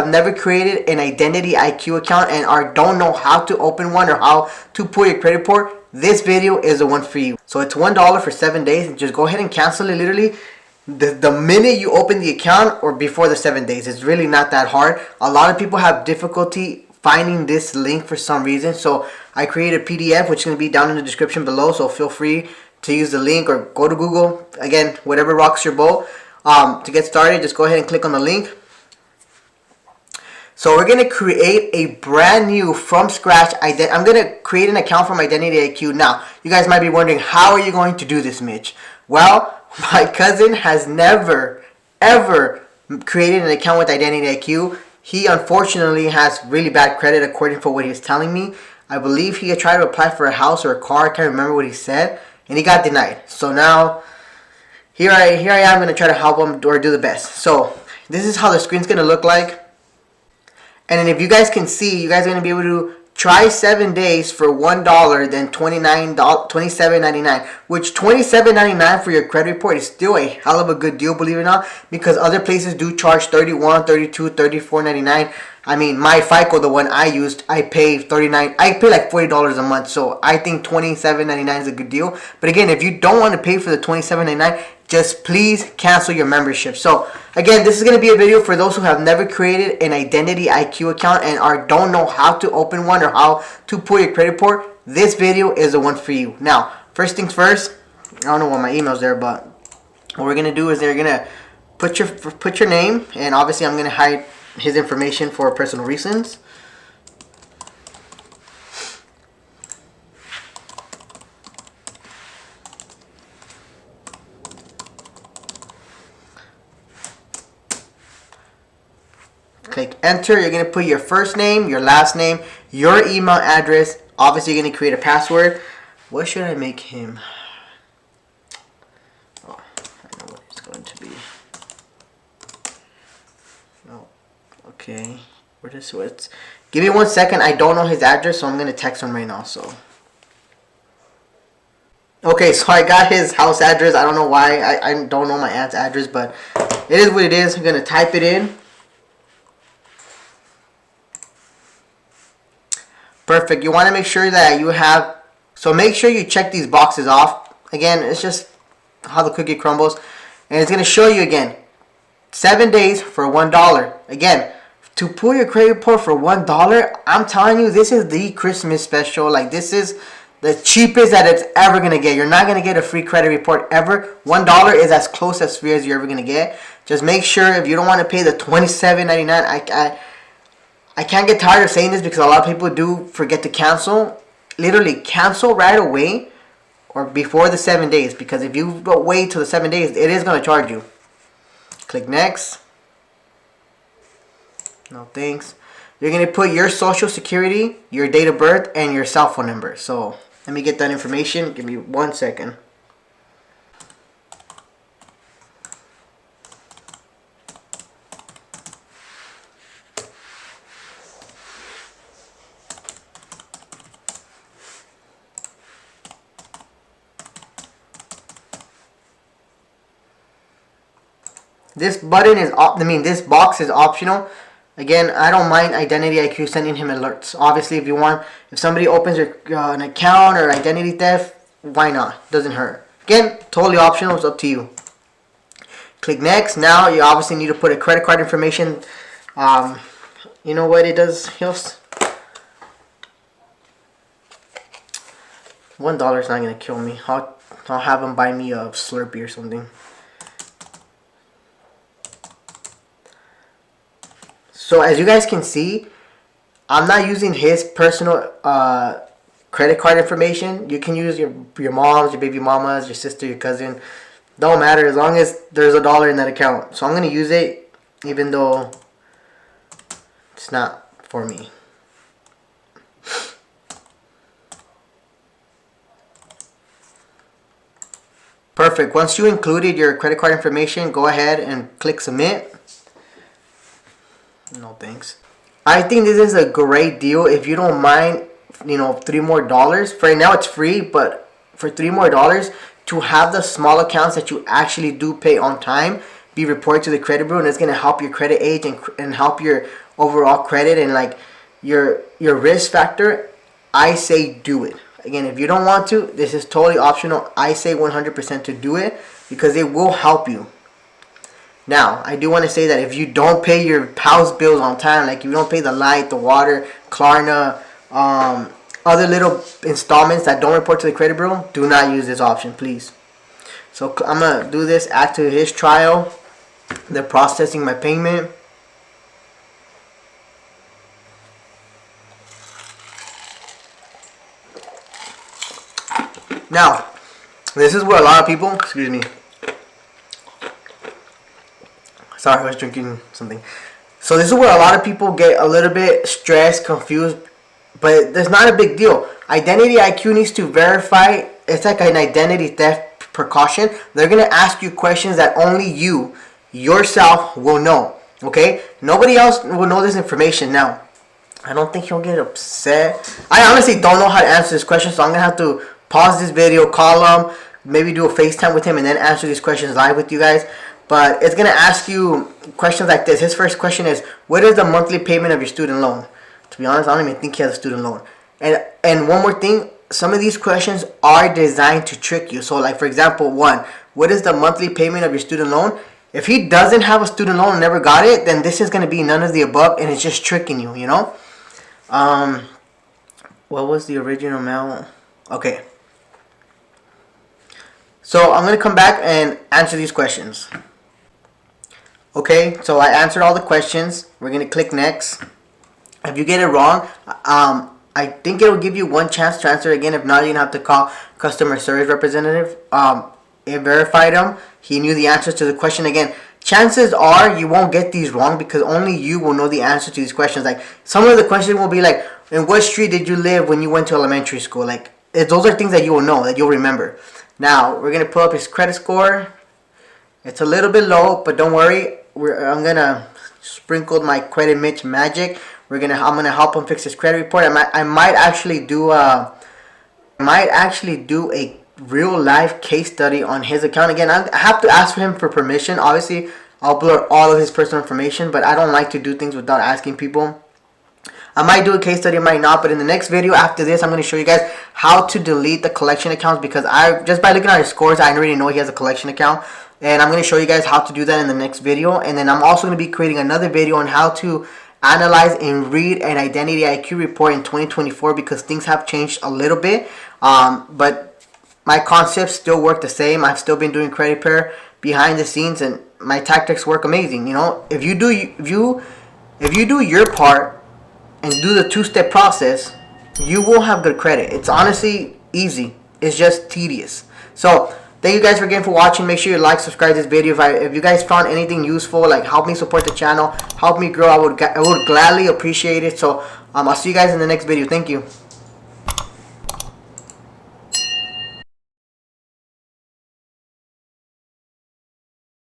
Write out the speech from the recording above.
have never created an Identity IQ account and don't know how to open one or how to pull your credit report, this video is the one for you. So it's $1 for 7 days. Just go ahead and cancel it literally the minute you open the account or before the 7 days. It's really not that hard. A lot of people have difficulty finding this link for some reason. So I created a PDF which is going to be down in the description below. So feel free to use the link or go to Google. Again, whatever rocks your boat. To get started, just go ahead and click on the link. So we're going to create a brand new from scratch I'm going to create an account from Identity IQ. Now, you guys might be wondering, how are you going to do this, Mitch? Well, my cousin has never, ever created an account with Identity IQ. He unfortunately has really bad credit according to what he was telling me. I believe he had tried to apply for a house or a car. I can't remember what he said. And he got denied. So now, here I am going to try to help him or do the best. So, this is how the screen's going to look like. And then if you guys can see, you guys are going to be able to try 7 days for $1, then $27.99, which $27.99 for your credit report is still a hell of a good deal, believe it or not, because other places do charge $31, $32, $34.99. I mean, my FICO, the one I used, I pay like $40 a month, so I think $27.99 is a good deal. But again, if you don't want to pay for the $27.99, just please cancel your membership. So again, this is going to be a video for those who have never created an Identity IQ account and don't know how to open one or how to pull your credit report. This video is the one for you. Now, first things first, I don't know why my email's there, but what we're going to do is they're going to put your name, and obviously I'm going to hide his information for personal reasons. Click enter. You're going to put your first name, your last name, your email address. Obviously, you're going to create a password. What should I make him? Oh, I know what it's going to be. No. Okay. Give me 1 second. I don't know his address, so I'm going to text him right now. So. Okay, so I got his house address. I don't know why. I don't know my aunt's address, but it is what it is. I'm going to type it in. Perfect. You want to make sure that you have, so make sure you check these boxes off. Again, it's just how the cookie crumbles. And it's going to show you again, 7 days for $1. Again, to pull your credit report for $1, I'm telling you, this is the Christmas special. Like, this is the cheapest that it's ever going to get. You're not going to get a free credit report ever. $1 is as close as free as you're ever going to get. Just make sure, if you don't want to pay the $27.99, I can't get tired of saying this because a lot of people do forget to cancel. Literally, cancel right away or before the 7 days, because if you don't wait till the 7 days, it is going to charge you. Click next. No thanks. You're going to put your social security, your date of birth, and your cell phone number. So let me get that information. Give me 1 second. This button is, this box is optional. Again, I don't mind Identity IQ sending him alerts. Obviously, if somebody opens an account or identity theft, why not? Doesn't hurt. Again, totally optional. It's up to you. Click next. Now you obviously need to put a credit card information. You know what it does, Hills? $1 is not gonna kill me. I'll have him buy me a Slurpee or something. So as you guys can see, I'm not using his personal credit card information. You can use your mom's, your baby mama's, your sister, your cousin. Don't matter as long as there's $1 in that account. So I'm going to use it even though it's not for me. Perfect. Once you included your credit card information, go ahead and click submit. No thanks. I think this is a great deal. If you don't mind, $3 more. For right now it's free, but for $3 more to have the small accounts that you actually do pay on time, be reported to the credit bureau, and it's gonna help your credit age and help your overall credit and like your risk factor. I say do it. Again, if you don't want to, this is totally optional. I say 100% to do it because it will help you. Now, I do want to say that if you don't pay your house bills on time, like you don't pay the light, the water, Klarna, other little installments that don't report to the credit bureau, do not use this option, please. So I'm going to do this, add to his trial. They're processing my payment. Now, this is where a lot of people, excuse me. Sorry, I was drinking something. So this is where a lot of people get a little bit stressed, confused, but there's not a big deal. Identity IQ needs to verify. It's like an identity theft precaution. They're going to ask you questions that only you, yourself, will know. Okay? Nobody else will know this information. Now, I don't think he'll get upset. I honestly don't know how to answer this question, so I'm going to have to pause this video, call him, maybe do a FaceTime with him, and then answer these questions live with you guys. But it's going to ask you questions like this. His first question is, what is the monthly payment of your student loan? To be honest, I don't even think he has a student loan. And one more thing, some of these questions are designed to trick you. So like for example, one, what is the monthly payment of your student loan? If he doesn't have a student loan and never got it, then this is going to be none of the above, and it's just tricking you, you know? What was the original amount? Okay. So I'm going to come back and answer these questions. Okay, so I answered all the questions. We're going to click next. If you get it wrong, I think it will give you one chance to answer again. If not, you're going to have to call customer service representative. It verified him. He knew the answers to the question. Again, chances are you won't get these wrong because only you will know the answer to these questions. Like some of the questions will be like, in what street did you live when you went to elementary school? Like those are things that you will know, that you'll remember. Now, we're going to pull up his credit score. It's a little bit low, but don't worry. I'm going to sprinkle my credit Mitch magic. I'm going to help him fix his credit report. I might actually do a real life case study on his account. Again, I have to ask for him for permission. Obviously, I'll blur all of his personal information, but I don't like to do things without asking people. I might do a case study, I might not, but in the next video after this, I'm going to show you guys how to delete the collection accounts because just by looking at his scores, I already know he has a collection account. And I'm going to show you guys how to do that in the next video. And then I'm also going to be creating another video on how to analyze and read an identity IQ report in 2024 because things have changed a little bit. But my concepts still work the same. I've still been doing credit repair behind the scenes and my tactics work amazing. You know, if you do your part and do the two-step process, you will have good credit. It's honestly easy. It's just tedious. So thank you guys again for watching. Make sure you like, subscribe to this video. If you guys found anything useful, like help me support the channel, help me grow, I would gladly appreciate it. So I'll see you guys in the next video. Thank you.